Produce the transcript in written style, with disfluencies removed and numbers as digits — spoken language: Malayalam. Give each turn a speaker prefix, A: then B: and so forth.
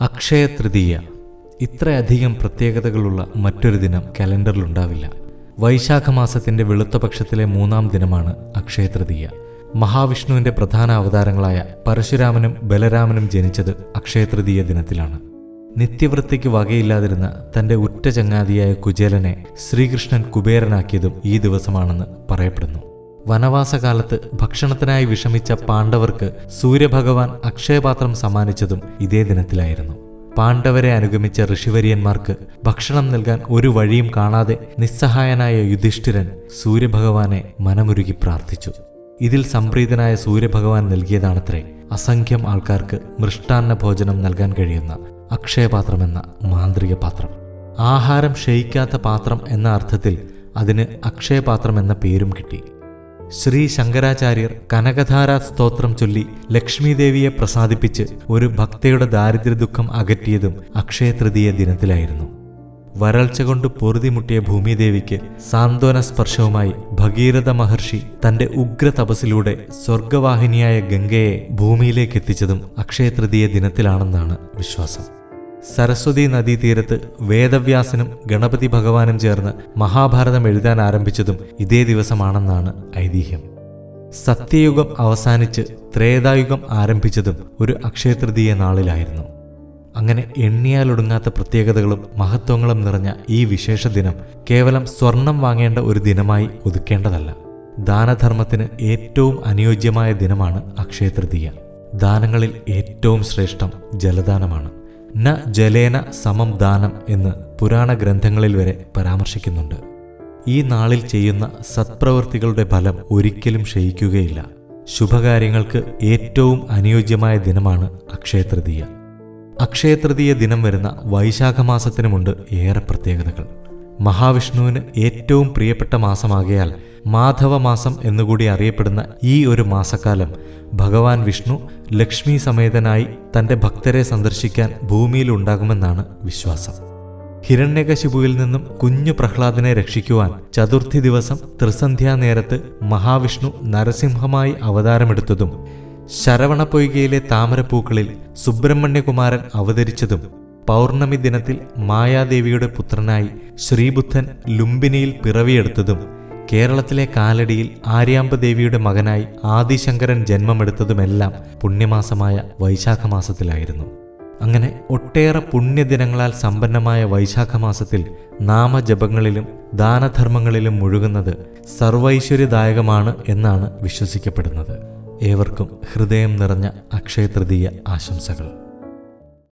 A: അക്ഷയ തൃതീയ. ഇത്രയധികം പ്രത്യേകതകളുള്ള മറ്റൊരു ദിനം കലണ്ടറിലുണ്ടാവില്ല. വൈശാഖ മാസത്തിന്റെ വെളുത്ത പക്ഷത്തിലെ 3-ാം ദിനമാണ് അക്ഷയ തൃതീയ. മഹാവിഷ്ണുവിന്റെ പ്രധാന അവതാരങ്ങളായ പരശുരാമനും ബലരാമനും ജനിച്ചത് അക്ഷയ തൃതീയ ദിനത്തിലാണ്. നിത്യവൃത്തിക്ക് വകയില്ലാതിരുന്ന തന്റെ ഉറ്റ ചങ്ങാതിയായ കുചേലനെ ശ്രീകൃഷ്ണൻ കുബേരനാക്കിയതും ഈ ദിവസമാണെന്ന് പറയപ്പെടുന്നു. വനവാസകാലത്ത് ഭക്ഷണത്തിനായി വിഷമിച്ച പാണ്ഡവർക്ക് സൂര്യഭഗവാൻ അക്ഷയപാത്രം സമ്മാനിച്ചതും ഇതേ ദിനത്തിലായിരുന്നു. പാണ്ഡവരെ അനുഗമിച്ച ഋഷിവര്യന്മാർക്ക് ഭക്ഷണം നൽകാൻ ഒരു വഴിയും കാണാതെ നിസ്സഹായനായ യുധിഷ്ഠിരൻ സൂര്യഭഗവാനെ മനമുരുകി പ്രാർത്ഥിച്ചു. ഇതിൽ സംപ്രീതനായ സൂര്യഭഗവാൻ നൽകിയതാണത്രേ അസംഖ്യം ആൾക്കാർക്ക് മൃഷ്ടാന്ന ഭോജനം നൽകാൻ കഴിയുന്ന അക്ഷയപാത്രമെന്ന മാന്ത്രിക പാത്രം. ആഹാരം ക്ഷയിക്കാത്ത പാത്രം എന്ന അർത്ഥത്തിൽ അതിന് അക്ഷയപാത്രം എന്ന പേരും കിട്ടി. ശ്രീ ശങ്കരാചാര്യർ കനകധാരാ സ്തോത്രം ചൊല്ലി ലക്ഷ്മീദേവിയെ പ്രസാദിപ്പിച്ച് ഒരു ഭക്തയുടെ ദാരിദ്ര്യദുഃഖം അകറ്റിയതും അക്ഷയ തൃതീയ ദിനത്തിലായിരുന്നു. വരൾച്ച കൊണ്ട് പൊറുതിമുട്ടിയ ഭൂമിദേവിക്ക് സാന്ത്വന സ്പർശവുമായി ഭഗീരഥ മഹർഷി തന്റെ ഉഗ്ര തപസ്സിലൂടെ സ്വർഗവാഹിനിയായ ഗംഗയെ ഭൂമിയിലേക്ക് എത്തിച്ചതും അക്ഷയ തൃതീയ ദിനത്തിലാണെന്നാണ് വിശ്വാസം. സരസ്വതി നദീതീരത്ത് വേദവ്യാസനും ഗണപതി ഭഗവാനും ചേർന്ന് മഹാഭാരതം എഴുതാൻ ആരംഭിച്ചതും ഇതേ ദിവസമാണെന്നാണ് ഐതിഹ്യം. സത്യയുഗം അവസാനിച്ച് ത്രേതായുഗം ആരംഭിച്ചതും ഒരു അക്ഷയ തൃതീയ നാളിലായിരുന്നു. അങ്ങനെ എണ്ണിയാലൊടുങ്ങാത്ത പ്രത്യേകതകളും മഹത്വങ്ങളും നിറഞ്ഞ ഈ വിശേഷ ദിനം കേവലം സ്വർണം വാങ്ങേണ്ട ഒരു ദിനമായി ഒതുക്കേണ്ടതല്ല. ദാനധർമ്മത്തിന് ഏറ്റവും അനുയോജ്യമായ ദിനമാണ് അക്ഷയ തൃതീയ. ദാനങ്ങളിൽ ഏറ്റവും ശ്രേഷ്ഠം ജലദാനമാണ്. ന ജലേന സമം ദാനം എന്ന് പുരാണ ഗ്രന്ഥങ്ങളിൽ വരെ പരാമർശിക്കുന്നുണ്ട്. ഈ നാളിൽ ചെയ്യുന്ന സത്പ്രവൃത്തികളുടെ ഫലം ഒരിക്കലും ക്ഷയിക്കുകയില്ല. ശുഭകാര്യങ്ങൾക്ക് ഏറ്റവും അനുയോജ്യമായ ദിനമാണ് അക്ഷയ തൃതീയ. അക്ഷയ തൃതീയ ദിനം വരുന്ന വൈശാഖ മാസത്തിനുമുണ്ട് ഏറെ പ്രത്യേകതകൾ. മഹാവിഷ്ണുവിന് ഏറ്റവും പ്രിയപ്പെട്ട മാസമാകയാൽ മാധവമാസം എന്നുകൂടി അറിയപ്പെടുന്ന ഈ ഒരു മാസക്കാലം ഭഗവാൻ വിഷ്ണു ലക്ഷ്മി സമേതനായി തന്റെ ഭക്തരെ സന്ദർശിക്കാൻ ഭൂമിയിൽ ഉണ്ടാകുമെന്നാണ് വിശ്വാസം. ഹിരണ്യകശിപുവിൽ നിന്നും കുഞ്ഞു പ്രഹ്ലാദനെ രക്ഷിക്കുവാൻ ചതുർത്ഥി ദിവസം ത്രിസന്ധ്യാനേരത്ത് മഹാവിഷ്ണു നരസിംഹമായി അവതാരമെടുത്തതും ശരവണപ്പൊയ്കയിലെ താമരപ്പൂക്കളിൽ സുബ്രഹ്മണ്യകുമാരൻ അവതരിച്ചതും പൗർണമി ദിനത്തിൽ മായാദേവിയുടെ പുത്രനായി ശ്രീബുദ്ധൻ ലുംബിനിയിൽ പിറവിയെടുത്തതും കേരളത്തിലെ കാലടിയിൽ ആര്യാമ്പദേവിയുടെ മകനായി ആദിശങ്കരൻ ജന്മമെടുത്തതുമെല്ലാം പുണ്യമാസമായ വൈശാഖ മാസത്തിലായിരുന്നു. അങ്ങനെ ഒട്ടേറെ പുണ്യദിനങ്ങളാൽ സമ്പന്നമായ വൈശാഖ മാസത്തിൽ നാമജപങ്ങളിലും ദാനധർമ്മങ്ങളിലും മുഴുകുന്നത് സർവൈശ്വര്യദായകമാണ് എന്നാണ് വിശ്വസിക്കപ്പെടുന്നത്. ഏവർക്കും ഹൃദയം നിറഞ്ഞ അക്ഷയ തൃതീയ ആശംസകൾ.